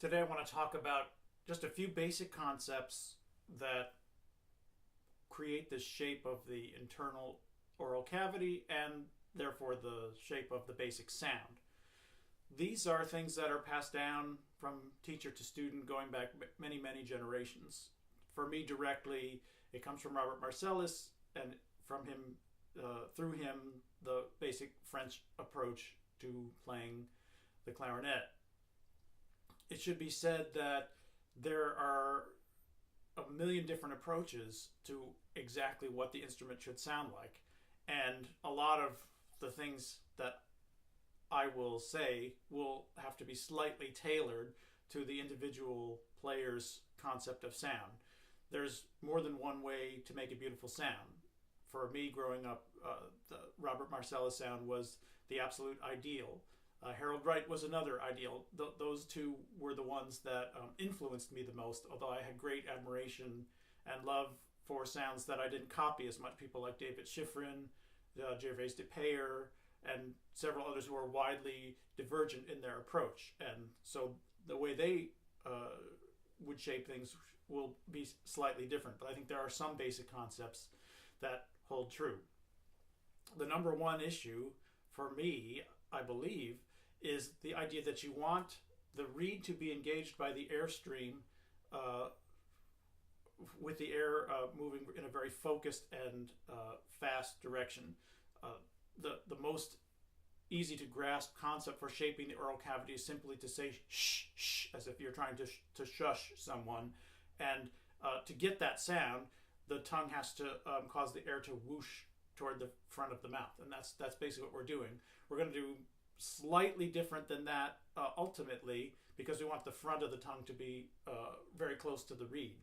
Today I want to talk about just a few basic concepts that create the shape of the internal oral cavity and therefore the shape of the basic sound. These are things that are passed down from teacher to student going back many, many generations. For me directly, it comes from Robert Marcellus, and from him, through him, the basic French approach to playing the clarinet. It should be said that there are a million different approaches to exactly what the instrument should sound like. And a lot of the things that I will say will have to be slightly tailored to the individual player's concept of sound. There's more than one way to make a beautiful sound. For me, growing up, the Robert Marcellus sound was the absolute ideal. Harold Wright was another ideal. Those two were the ones that influenced me the most, although I had great admiration and love for sounds that I didn't copy as much. People like David Schifrin, Gervais de Payer, and several others who are widely divergent in their approach. And so the way they would shape things will be slightly different. But I think there are some basic concepts that hold true. The number one issue for me, I believe, is the idea that you want the reed to be engaged by the airstream with the air moving in a very focused and fast direction. The most easy to grasp concept for shaping the oral cavity is simply to say shh, shh, as if you're trying to shush someone. And to get that sound, the tongue has to cause the air to whoosh toward the front of the mouth. And that's basically what we're doing. We're going to do slightly different than that ultimately, because we want the front of the tongue to be very close to the reed.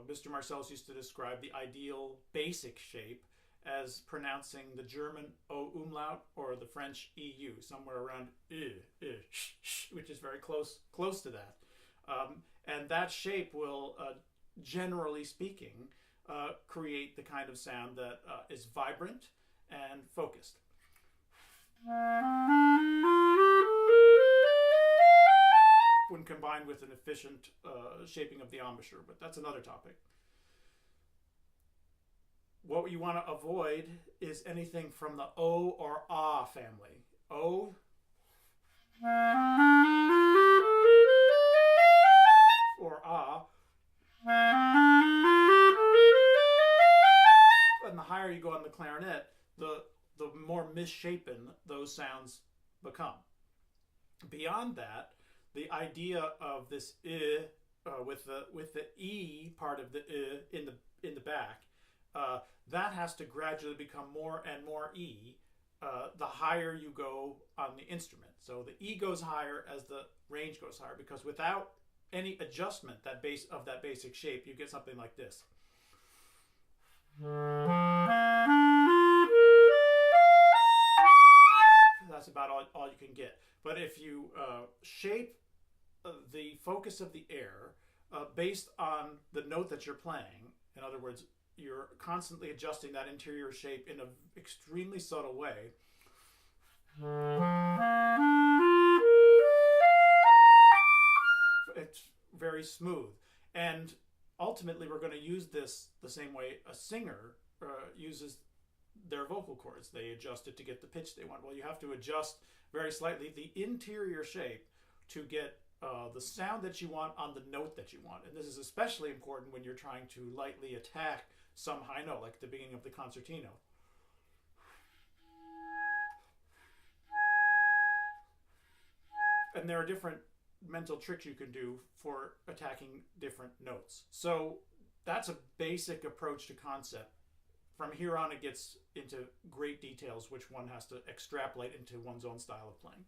Mr. Marcellus used to describe the ideal basic shape as pronouncing the German O umlaut or the French EU, somewhere around sh, sh, which is very close to that. And that shape will, generally speaking, create the kind of sound that is vibrant and focused. When combined with an efficient shaping of the embouchure, but that's another topic. What you want to avoid is anything from the O or Ah family. O or Ah. And the higher you go on the clarinet, the more misshapen those sounds become. Beyond that, the idea of this with the E part of the in the back, that has to gradually become more and more E the higher you go on the instrument. So the E goes higher as the range goes higher, because without any adjustment that basic shape, you get something like this. That's about all you can get. But if you shape the focus of the air based on the note that you're playing, in other words, you're constantly adjusting that interior shape in an extremely subtle way, it's very smooth. And ultimately, we're going to use this the same way a singer uses their vocal cords. They adjust it to get the pitch they want. Well, you have to adjust very slightly the interior shape to get the sound that you want on the note that you want. And this is especially important when you're trying to lightly attack some high note, like at the beginning of the concertino. And there are different mental tricks you can do for attacking different notes. So that's a basic approach to concept. From here on, it gets into great details, which one has to extrapolate into one's own style of playing.